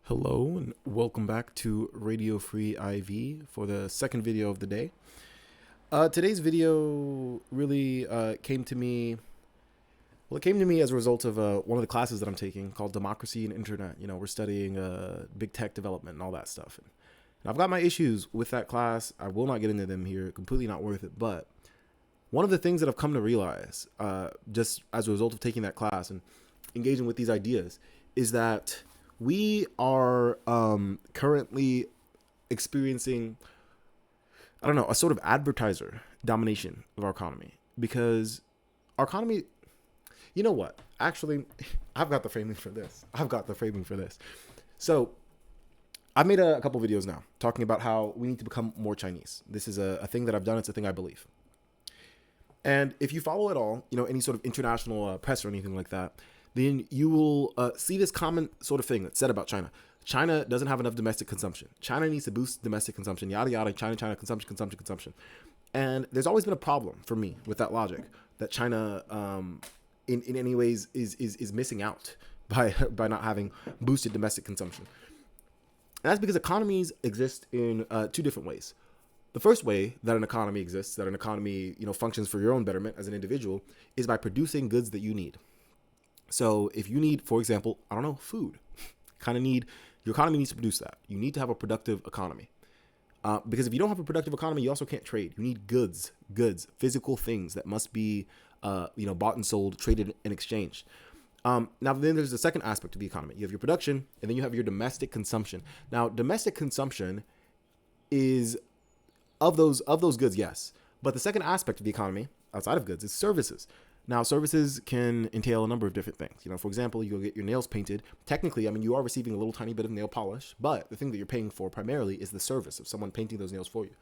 Hello and welcome back to Radio Free IV for the second video of the day. Today's video really came to me. Well, it came to me as a result of one of the classes that I'm taking called Democracy and Internet. You know, we're studying big tech development and all that stuff. And I've got my issues with that class. I will not get into them here. Completely not worth it. But one of the things that I've come to realize, just as a result of taking that class and engaging with these ideas, is that we are currently experiencing, I don't know, a sort of advertiser domination of our economy. Because our economy, you know what? Actually, I've got the framing for this. So I've made a couple videos now talking about how we need to become more Chinese. This is a thing that I've done. It's a thing I believe. And if you follow at all, you know, any sort of international press or anything like that, then you will see this common sort of thing that's said about China. China doesn't have enough domestic consumption. China needs to boost domestic consumption, yada, yada, China, consumption. And there's always been a problem for me with that logic, that China, in any ways, is missing out by not having boosted domestic consumption. And that's because economies exist in two different ways. The first way that an economy exists, that an economy, you know, functions for your own betterment as an individual, is by producing goods that you need. So if you need, for example, I don't know, food, your economy needs to produce that. You need to have a productive economy. Because if you don't have a productive economy, you also can't trade. You need goods, physical things that must be, bought and sold, traded and exchanged. Now, then there's the second aspect of the economy. You have your production, and then you have your domestic consumption. Now, domestic consumption is of those goods, yes. But the second aspect of the economy, outside of goods, is services. Now, services can entail a number of different things. You know, for example, you go get your nails painted. Technically, I mean, you are receiving a little tiny bit of nail polish, but the thing that you're paying for primarily is the service of someone painting those nails for you.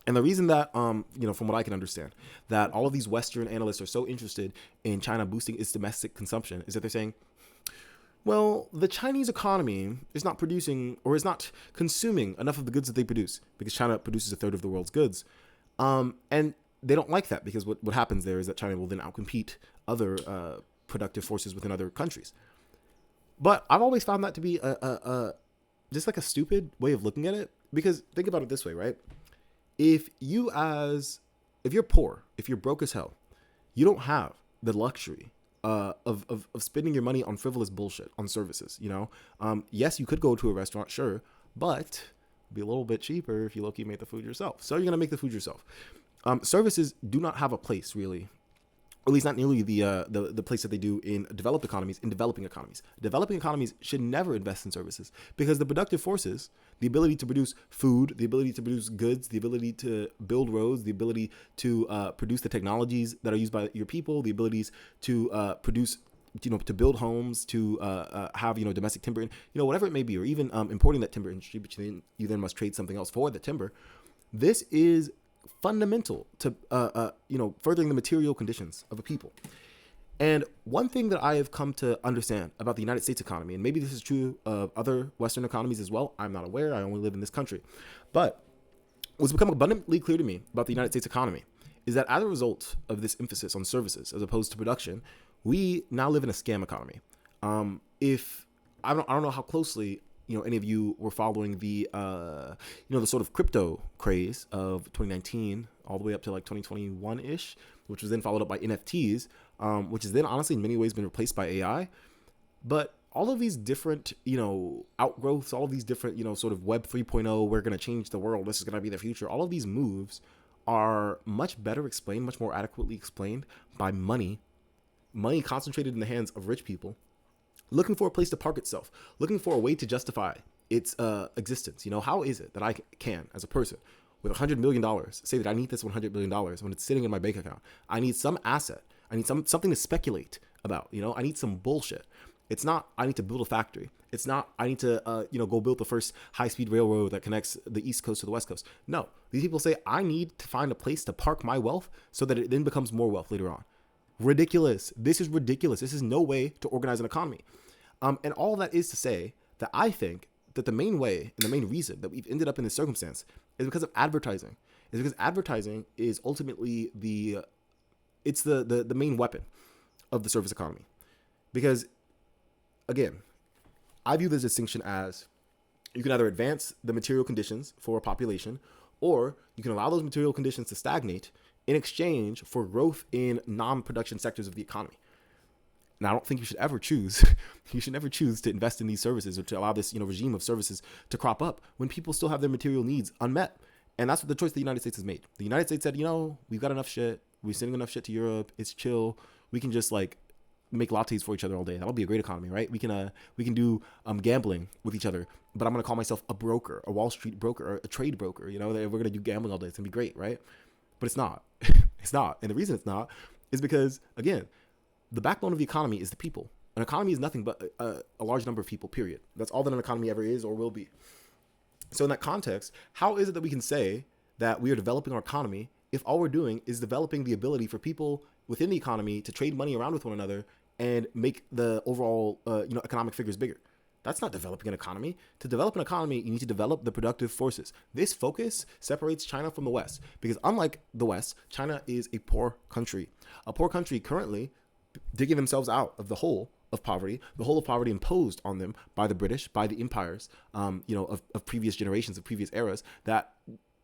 And the reason that, from what I can understand, that all of these Western analysts are so interested in China boosting its domestic consumption is that they're saying, well, the Chinese economy is not producing or is not consuming enough of the goods that they produce because China produces a third of the world's goods. And they don't like that because what happens there is that China will then outcompete other productive forces within other countries. But I've always found that to be just like a stupid way of looking at it, because think about it this way, right? If you're poor, if you're broke as hell, you don't have the luxury of spending your money on frivolous bullshit, on services, you know? Yes, you could go to a restaurant, sure, but it'd be a little bit cheaper if you low-key made the food yourself. So you're going to make the food yourself. Services do not have a place, really, or at least not nearly the place that they do in developed economies, in developing economies. Developing economies should never invest in services because the productive forces, the ability to produce food, the ability to produce goods, the ability to build roads, the ability to produce the technologies that are used by your people, the abilities to produce, to build homes, to have, domestic timber, whatever it may be, or even importing that timber industry, but you then must trade something else for the timber. This is fundamental to furthering the material conditions of a people. And one thing that I have come to understand about the United States economy, and maybe this is true of other Western economies as well, I'm not aware, I only live in this country, but what's become abundantly clear to me about the United States economy is that as a result of this emphasis on services as opposed to production, we now live in a scam economy. If I don't know how closely any of you were following the the sort of crypto craze of 2019 all the way up to like 2021-ish, which was then followed up by NFTs, which has then honestly in many ways been replaced by AI. But all of these different, outgrowths, all of these different, sort of Web 3.0, we're going to change the world, this is going to be the future. All of these moves are much better explained, much more adequately explained by money concentrated in the hands of rich people, looking for a place to park itself, looking for a way to justify its existence. How is it that I can, as a person, with $100 million, say that I need this $100 million when it's sitting in my bank account? I need some asset. I need something to speculate about. I need some bullshit. It's not I need to build a factory. It's not I need to go build the first high-speed railroad that connects the East Coast to the West Coast. No, these people say I need to find a place to park my wealth so that it then becomes more wealth later on. Ridiculous. This is ridiculous. This is no way to organize an economy. And all that is to say that I think that the main way and the main reason that we've ended up in this circumstance is because of advertising. Is because advertising is ultimately the main weapon of the service economy. Because, again, I view this distinction as you can either advance the material conditions for a population, or you can allow those material conditions to stagnate in exchange for growth in non-production sectors of the economy. Now, I don't think you should ever choose. You should never choose to invest in these services or to allow this, regime of services to crop up when people still have their material needs unmet. And that's what the choice the United States has made. The United States said, we've got enough shit. We're sending enough shit to Europe. It's chill. We can just make lattes for each other all day. That'll be a great economy, right? We can do gambling with each other. But I'm gonna call myself a broker, a Wall Street broker, or a trade broker. We're gonna do gambling all day. It's gonna be great, right? But it's not. It's not. And the reason it's not is because, again, the backbone of the economy is the people. An economy is nothing but a large number of people, period. That's all that an economy ever is or will be. So in that context, how is it that we can say that we are developing our economy if all we're doing is developing the ability for people within the economy to trade money around with one another and make the overall, economic figures bigger? That's not developing an economy. To develop an economy, you need to develop the productive forces. This focus separates China from the West because unlike the West, China is a poor country. A poor country currently digging themselves out of the hole of poverty imposed on them by the British, by the empires, of previous generations, of previous eras that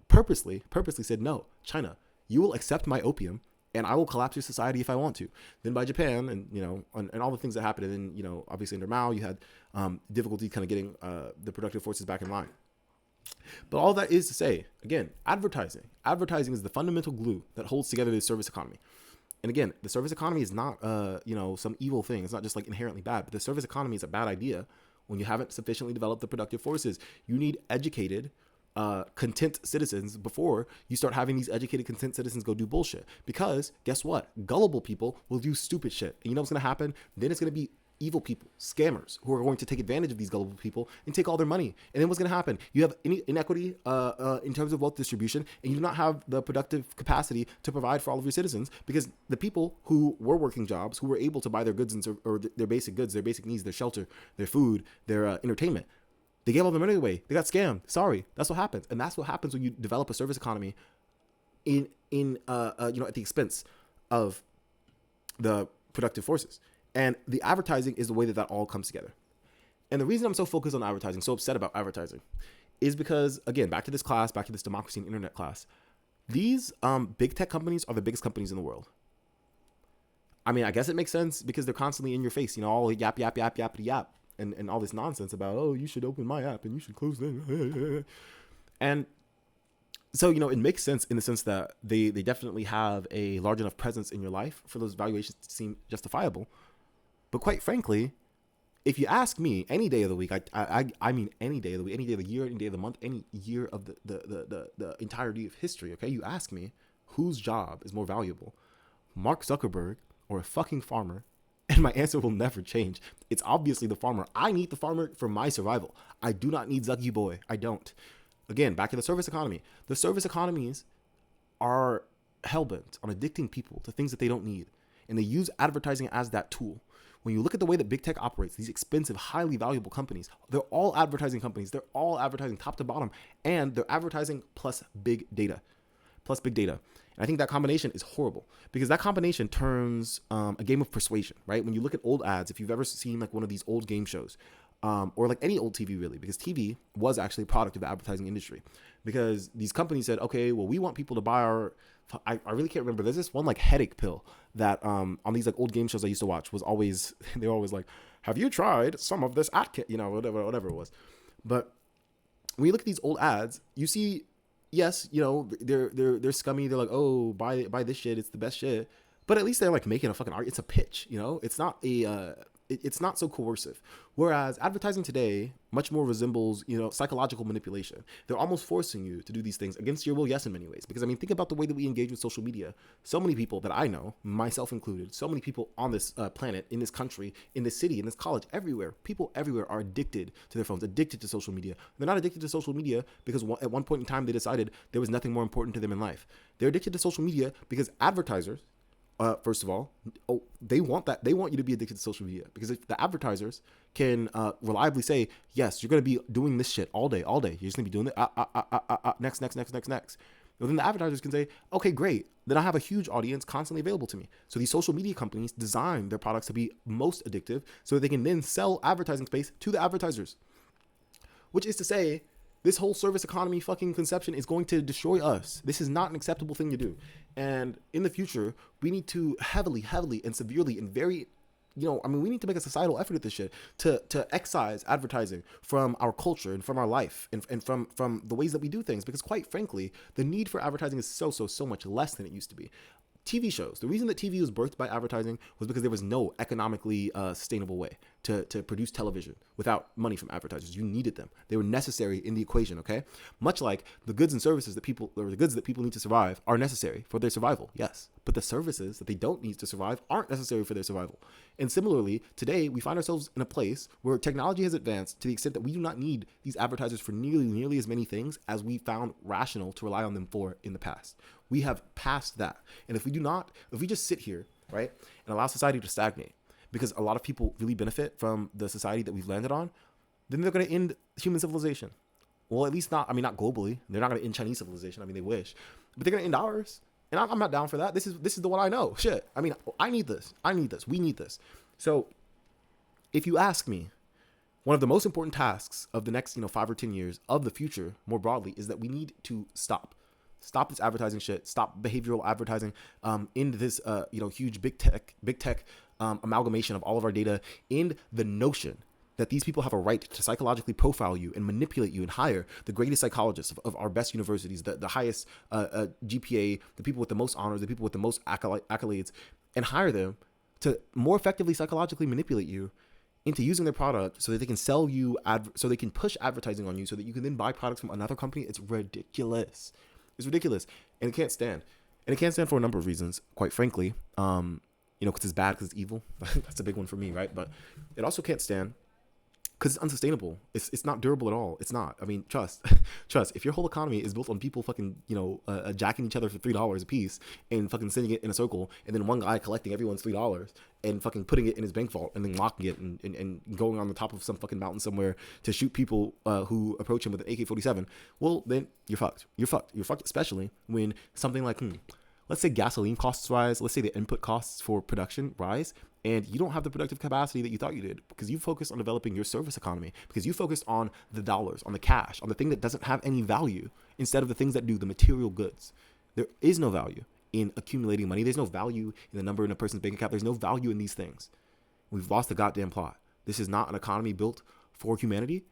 purposely said, no, China, you will accept my opium and I will collapse your society if I want to. Then by Japan and all the things that happened. And then, obviously under Mao, you had difficulty kind of getting the productive forces back in line. But all that is to say, again, advertising is the fundamental glue that holds together the service economy. And again, the service economy is not, some evil thing. It's not just inherently bad, but the service economy is a bad idea when you haven't sufficiently developed the productive forces. You need educated, content citizens before you start having these educated, content citizens go do bullshit. Because guess what? Gullible people will do stupid shit. And you know what's going to happen? Then it's going to be evil people, scammers, who are going to take advantage of these gullible people and take all their money. And then what's going to happen? You have inequity in terms of wealth distribution, and you do not have the productive capacity to provide for all of your citizens because the people who were working jobs, who were able to buy their goods or their basic goods, their basic needs, their shelter, their food, their entertainment, they gave all their money away. They got scammed. Sorry, that's what happens, and that's what happens when you develop a service economy at the expense of the productive forces. And the advertising is the way that all comes together. And the reason I'm so focused on advertising, so upset about advertising, is because, again, back to this democracy and internet class, these big tech companies are the biggest companies in the world. I mean, I guess it makes sense because they're constantly in your face, all yap, and all this nonsense about, oh, you should open my app and you should close them. And so, it makes sense in the sense that they definitely have a large enough presence in your life for those valuations to seem justifiable. But quite frankly, if you ask me any day of the week, I mean any day of the week, any day of the year, any day of the month, any year of the entirety of history, okay? You ask me whose job is more valuable, Mark Zuckerberg or a fucking farmer, and my answer will never change. It's obviously the farmer. I need the farmer for my survival. I do not need Zucky Boy. I don't. Again, back to the service economy. The service economies are hellbent on addicting people to things that they don't need, and they use advertising as that tool. When you look at the way that big tech operates, these expensive, highly valuable companies, they're all advertising companies. They're all advertising top to bottom, and they're advertising plus big data. And I think that combination is horrible because that combination turns a game of persuasion, right? When you look at old ads, if you've ever seen one of these old game shows, or any old TV really, because TV was actually a product of the advertising industry, because these companies said, okay, well, we want people to buy our, I really can't remember. There's this one headache pill that on these old game shows I used to watch was always, they were always like, have you tried some of this ad kit, whatever it was. But when you look at these old ads, you see, yes, they're scummy. They're like, oh, buy this shit. It's the best shit. But at least they're making a fucking art. It's a pitch, it's not it's not so coercive. Whereas advertising today much more resembles, psychological manipulation. They're almost forcing you to do these things against your will, yes, in many ways. Because, think about the way that we engage with social media. So many people that I know, myself included, so many people on this planet, in this country, in this city, in this college, everywhere, people everywhere are addicted to their phones, addicted to social media. They're not addicted to social media because at one point in time they decided there was nothing more important to them in life. They're addicted to social media because advertisers, first of all, they want that. They want you to be addicted to social media because if the advertisers can reliably say, yes, you're going to be doing this shit all day. You're just going to be doing it. Next. Well, then the advertisers can say, okay, great. Then I have a huge audience constantly available to me. So these social media companies design their products to be most addictive so that they can then sell advertising space to the advertisers. Which is to say, this whole service economy fucking conception is going to destroy us. This is not an acceptable thing to do. And in the future, we need to heavily, and severely and very, we need to make a societal effort at this shit to excise advertising from our culture and from our life and from the ways that we do things. Because quite frankly, the need for advertising is so much less than it used to be. TV shows. The reason that TV was birthed by advertising was because there was no economically sustainable way to produce television without money from advertisers. You needed them. They were necessary in the equation, okay? Much like the goods and services that people need to survive are necessary for their survival, yes. But the services that they don't need to survive aren't necessary for their survival. And similarly, today we find ourselves in a place where technology has advanced to the extent that we do not need these advertisers for nearly as many things as we found rational to rely on them for in the past. We have passed that. And if we just sit here, right, and allow society to stagnate, because a lot of people really benefit from the society that we've landed on, then they're going to end human civilization. Well, at least not globally. They're not going to end Chinese civilization. They wish. But they're going to end ours. And I'm not down for that. This is the one I know. Shit. I need this. We need this. So if you ask me, one of the most important tasks of the next, 5 or 10 years of the future more broadly is that we need to stop this advertising shit, stop behavioral advertising, end this, huge big tech amalgamation of all of our data, end the notion that these people have a right to psychologically profile you and manipulate you and hire the greatest psychologists of our best universities, the highest GPA, the people with the most honors, the people with the most accolades, and hire them to more effectively psychologically manipulate you into using their product so that they can sell you, so they can push advertising on you so that you can then buy products from another company. It's ridiculous. It's ridiculous. And it can't stand. And it can't stand for a number of reasons, quite frankly. Because it's bad, because it's evil. That's a big one for me, right? But it also can't stand because it's unsustainable. It's not durable at all. It's not. Trust. If your whole economy is built on people fucking, jacking each other for $3 a piece and fucking sending it in a circle, and then one guy collecting everyone's $3 and fucking putting it in his bank vault and then locking it and going on the top of some fucking mountain somewhere to shoot people who approach him with an AK-47, well, then you're fucked. You're fucked, especially when something like, let's say gasoline costs rise, let's say the input costs for production rise, and you don't have the productive capacity that you thought you did because you focused on developing your service economy, because you focused on the dollars, on the cash, on the thing that doesn't have any value instead of the things that do, the material goods. There is no value in accumulating money. There's no value in the number in a person's bank account. There's no value in these things. We've lost the goddamn plot. This is not an economy built for humanity.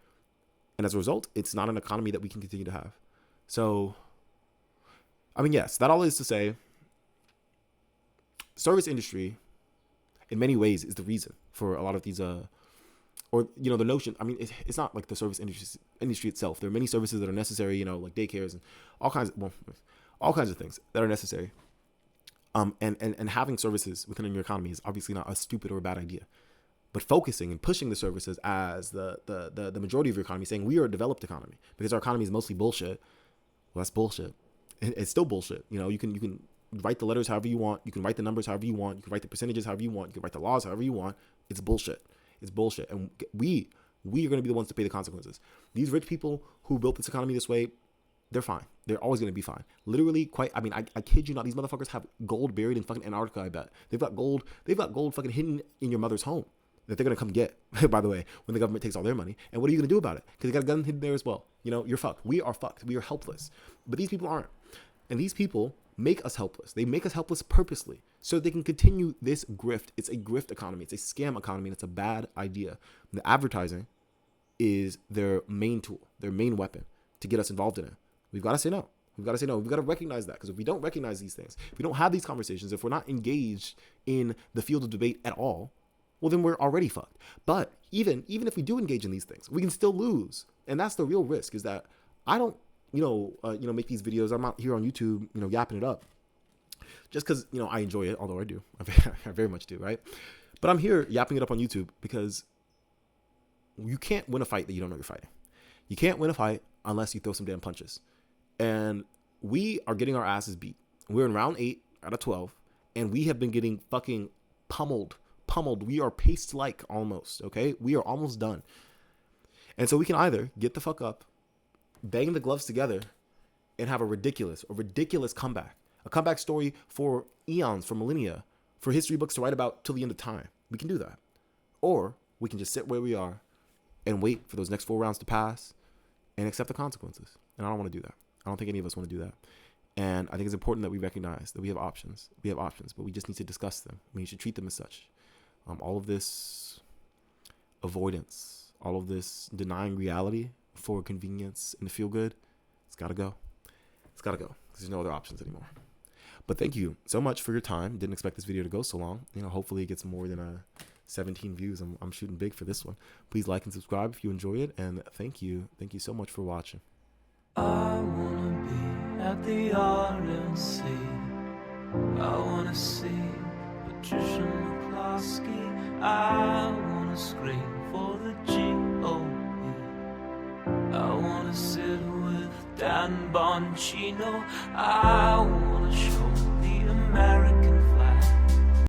And as a result, it's not an economy that we can continue to have. So, yes, that all is to say, service industry in many ways is the reason for a lot of these the notion. It's not like the service industry itself. There are many services that are necessary, like daycares and all kinds of things that are necessary. And having services within your economy is obviously not a stupid or a bad idea. But focusing and pushing the services as the majority of your economy, saying we are a developed economy because our economy is mostly bullshit. Well, that's bullshit. It's still bullshit. You can write the letters however you want. You can write the numbers however you want. You can write the percentages however you want. You can write the laws however you want. It's bullshit. It's bullshit. And we are going to be the ones to pay the consequences. These rich people who built this economy this way, they're fine. They're always going to be fine. Literally, I kid you not, these motherfuckers have gold buried in fucking Antarctica, I bet. They've got gold fucking hidden in your mother's home that they're going to come get, by the way, when the government takes all their money. And what are you going to do about it? Because they got a gun hidden there as well. You're fucked. We are fucked. We are helpless. But these people aren't. And these people make us helpless. They make us helpless purposely so they can continue this grift. It's a grift economy. It's a scam economy, and it's a bad idea. And the advertising is their main tool, their main weapon to get us involved in it. We've got to say no. We've got to recognize that, because if we don't recognize these things, if we don't have these conversations, if we're not engaged in the field of debate at all, well, then we're already fucked. But even if we do engage in these things, we can still lose. And that's the real risk, is that I don't make these videos. I'm not here on YouTube, yapping it up just because, I enjoy it, although I do. I very much do, right? But I'm here yapping it up on YouTube because you can't win a fight that you don't know you're fighting. You can't win a fight unless you throw some damn punches. And we are getting our asses beat. We're in round 8 out of 12, and we have been getting fucking pummeled. We are paste-like almost, okay? We are almost done. And so we can either get the fuck up, bang the gloves together, and have a ridiculous comeback. A comeback story for eons, for millennia, for history books to write about till the end of time. We can do that. Or we can just sit where we are and wait for those next 4 rounds to pass and accept the consequences. And I don't want to do that. I don't think any of us want to do that. And I think it's important that we recognize that we have options. We have options, but we just need to discuss them. We should treat them as such. All of this avoidance, all of this denying reality for convenience and to feel good, it's got to go. It's got to go because there's no other options anymore. But thank you so much for your time. Didn't expect this video to go so long. Hopefully it gets more than 17 views. I'm shooting big for this one. Please like and subscribe if you enjoy it. And thank you. Thank you so much for watching. I wanna be at the RNC. I wanna see Patricia McCloskey. I wanna scream for the GOP. I wanna sit with Dan Bongino. I wanna